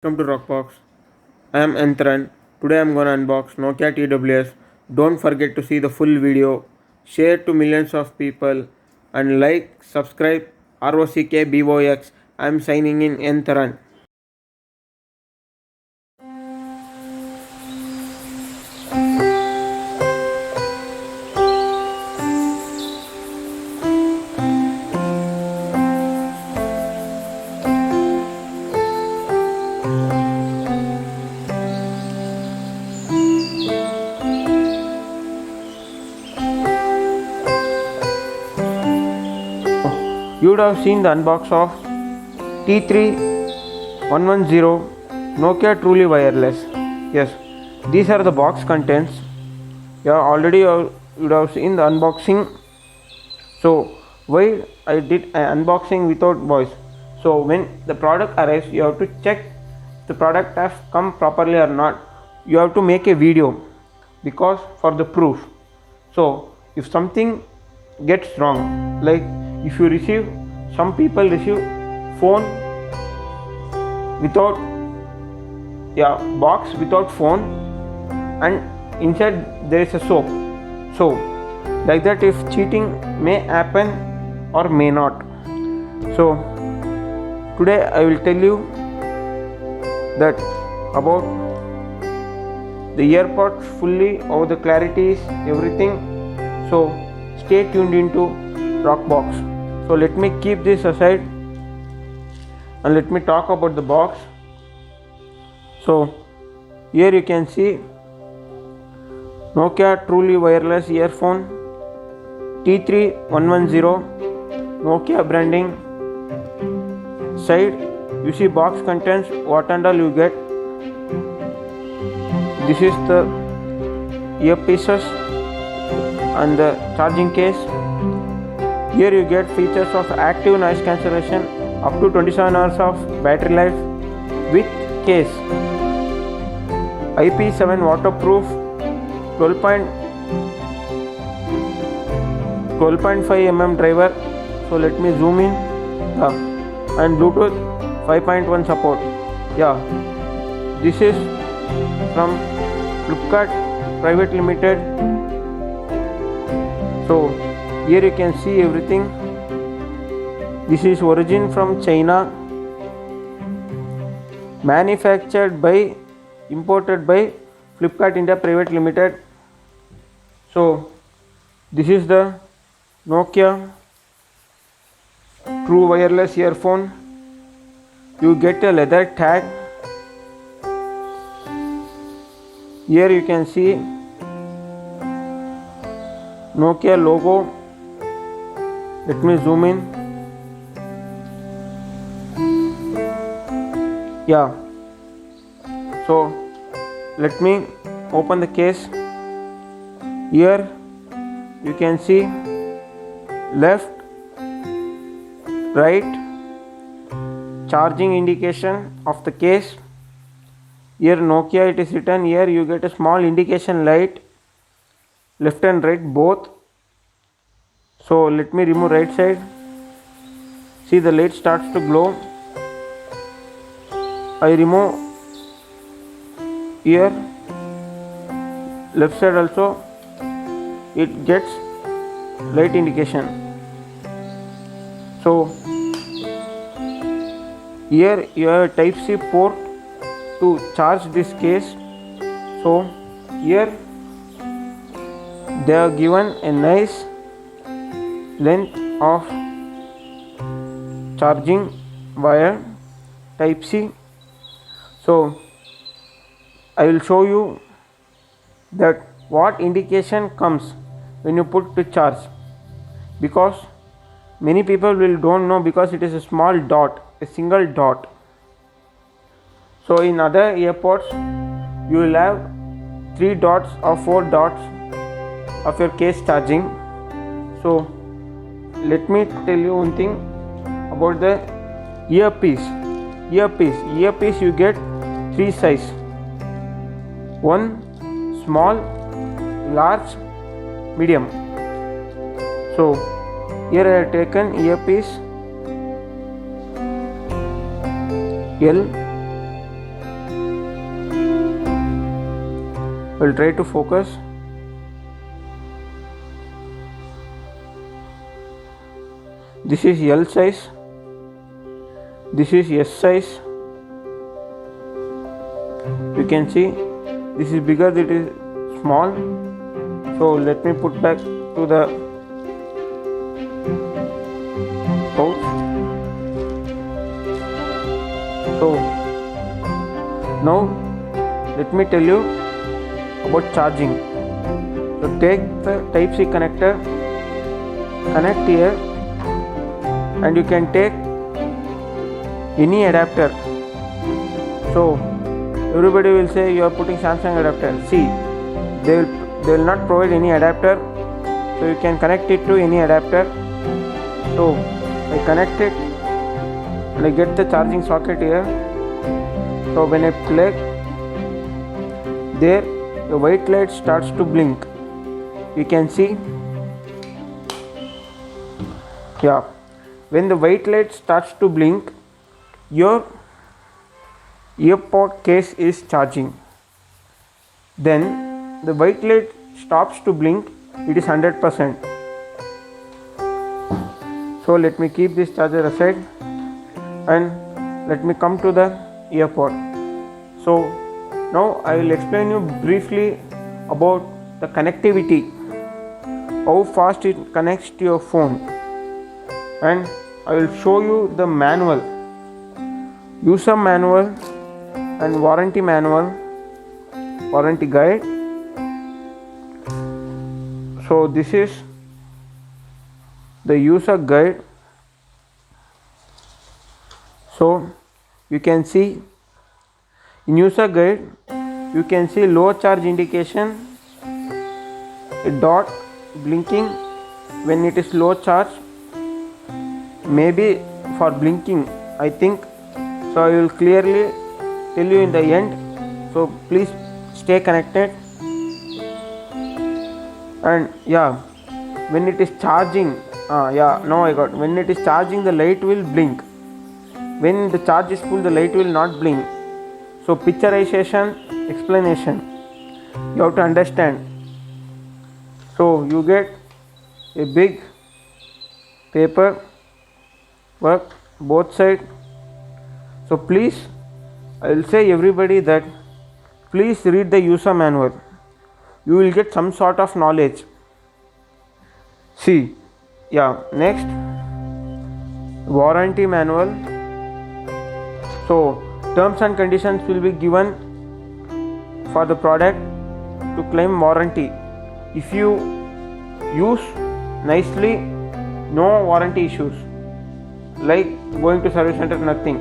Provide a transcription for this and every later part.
Welcome to Rockbox. I am Entran. Today I am gonna unbox Nokia TWS. Don't forget to see the full video, share to millions of people, and like, subscribe. ROCKBOX. I am signing in Entran. You would have seen the unbox of T3110 Nokia Truly Wireless. Yes, these are the box contents. Yeah, already you would have seen the unboxing. So why I did an unboxing without voice? So when the product arrives, you have to check the product has come properly or not. You have to make a video because for the proof. So if something gets wrong, like if you receive, some people receive phone without, yeah, box without phone, and inside there is a soap. So like that, if cheating may happen or may not. So today I will tell you that about the earpods fully, over the clarities, everything. So stay tuned into Rockbox. So let me keep this aside and let me talk about the box. So here you can see Nokia Truly Wireless Earphone T3110 Nokia branding. Side you see box contents, what and all you get. This is the earpieces and the charging case. Here you get features of active noise cancellation, up to 27 hours of battery life with case, IP7 waterproof, 12.5 mm driver. So let me zoom in, and Bluetooth 5.1 support. Yeah, this is from Flipkart Private Limited. So here you can see everything. This is origin from China, manufactured by, imported by Flipkart India Private Limited. So this is the Nokia True Wireless Earphone. You get a leather tag. Here you can see Nokia logo. Let me zoom in. Yeah, so let me open the case. Here you can see left, right, charging indication of the case. Here Nokia it is written. Here you get a small indication light, left and right both. So let me remove right side. See, the light starts to glow. I remove here, left side also it gets light indication. So here you have a type C port to charge this case. So here they are given a nice length of charging wire, type C. So I will show you that what indication comes when you put to charge, because many people will don't know, because it is a small dot, a single dot. So in other earpods you will have 3 dots or 4 dots of your case charging. So let me tell you one thing about the earpiece. Earpiece you get 3 size: one small, large, medium. So here I have taken earpiece L, will try to focus. This is L size, this is S size. You can see this is bigger, it is small. So let me put back to the pouch. So now let me tell you about charging. So take the type C connector, connect here, and you can take any adapter. So everybody will say you are putting Samsung adapter. See, they will not provide any adapter, so you can connect it to any adapter. So I connect it and I get the charging socket here. So when I plug there, the white light starts to blink. You can see, yeah, when the white light starts to blink, your earpod case is charging. Then the white light stops to blink, it is 100%. So let me keep this charger aside and let me come to the earpod. So now I will explain you briefly about the connectivity, how fast it connects to your phone, and I will show you the manual, user manual and warranty manual, warranty guide. So this is the user guide. So you can see in user guide, you can see low charge indication, a dot blinking when it is low charge, maybe for blinking I think. So I will clearly tell you in the end, so please stay connected. And yeah, when it is charging, when it is charging, the light will blink. When the charge is full, the light will not blink. So picturization, explanation, you have to understand. So you get a big paper work both side. So please, I will say everybody that please read the user manual. You will get some sort of knowledge. See, yeah, next, warranty manual. So terms and conditions will be given for the product to claim warranty. If you use nicely, no warranty issues, like going to service center, nothing.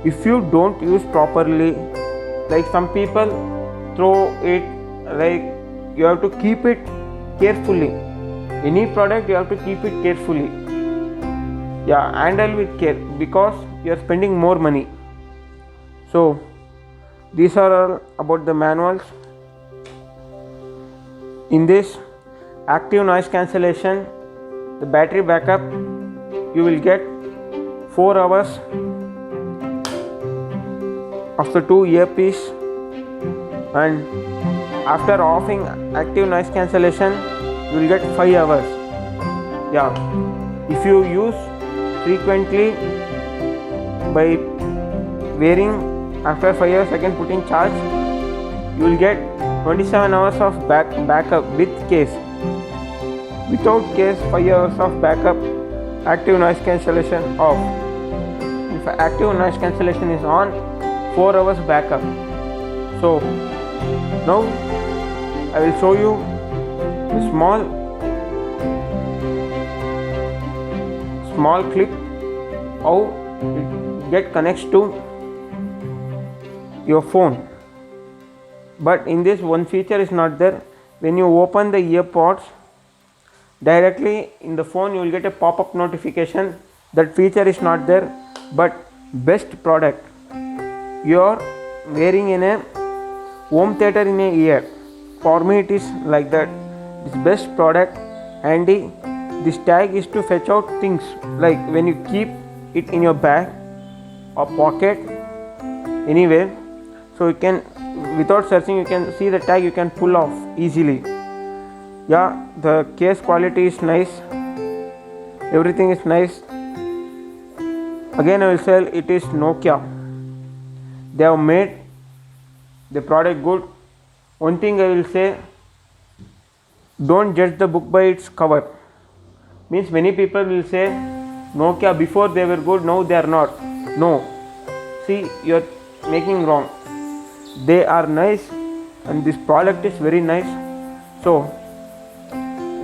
If you don't use properly, like some people throw it, like you have to keep it carefully. Any product you have to keep it carefully. Yeah, handle with care because you are spending more money. So these are all about the manuals. In this active noise cancellation, the battery backup, you will get 4 hours after 2 earpiece, and after offing active noise cancellation you will get 5 hours. Yeah, if you use frequently by wearing, after 5 hours again putting charge, you will get 27 hours of backup with case. Without case, 5 hours of backup, active noise cancellation off. If active noise cancellation is on, 4 hours backup. So now I will show you a small clip how it get connects to your phone. But in this, one feature is not there. When you open the earpods, directly in the phone you will get a pop-up notification. That feature is not there. But best product, you are wearing in a home theater in a ear. For me it is like that. This best product, handy. This tag is to fetch out things, like when you keep it in your bag or pocket, anywhere. So you can, without searching, you can see the tag, you can pull off easily. Yeah, the case quality is nice, everything is nice. Again, I will say it is Nokia. They have made the product good. One thing I will say, don't judge the book by its cover. Means many people will say Nokia before they were good, now they are not. No, see, you are making wrong. They are nice and this product is very nice. So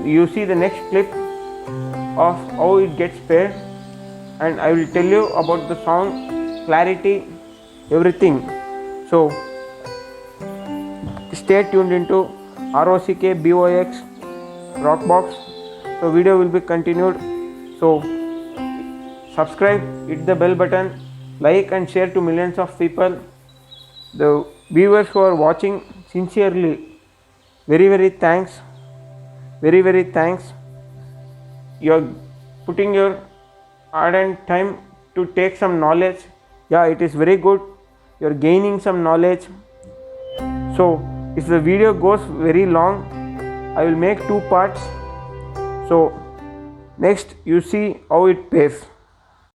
you see the next clip of how it gets paired, and I will tell you about the sound clarity, everything. So stay tuned into ROCKBOX Rockbox. So video will be continued. So subscribe, hit the bell button, like and share to millions of people. The viewers who are watching, sincerely, very thanks, very thanks. You are putting your ardent time to take some knowledge. Yeah, it is very good. You are gaining some knowledge. So if the video goes very long, I will make 2 parts. So next you see how it pays.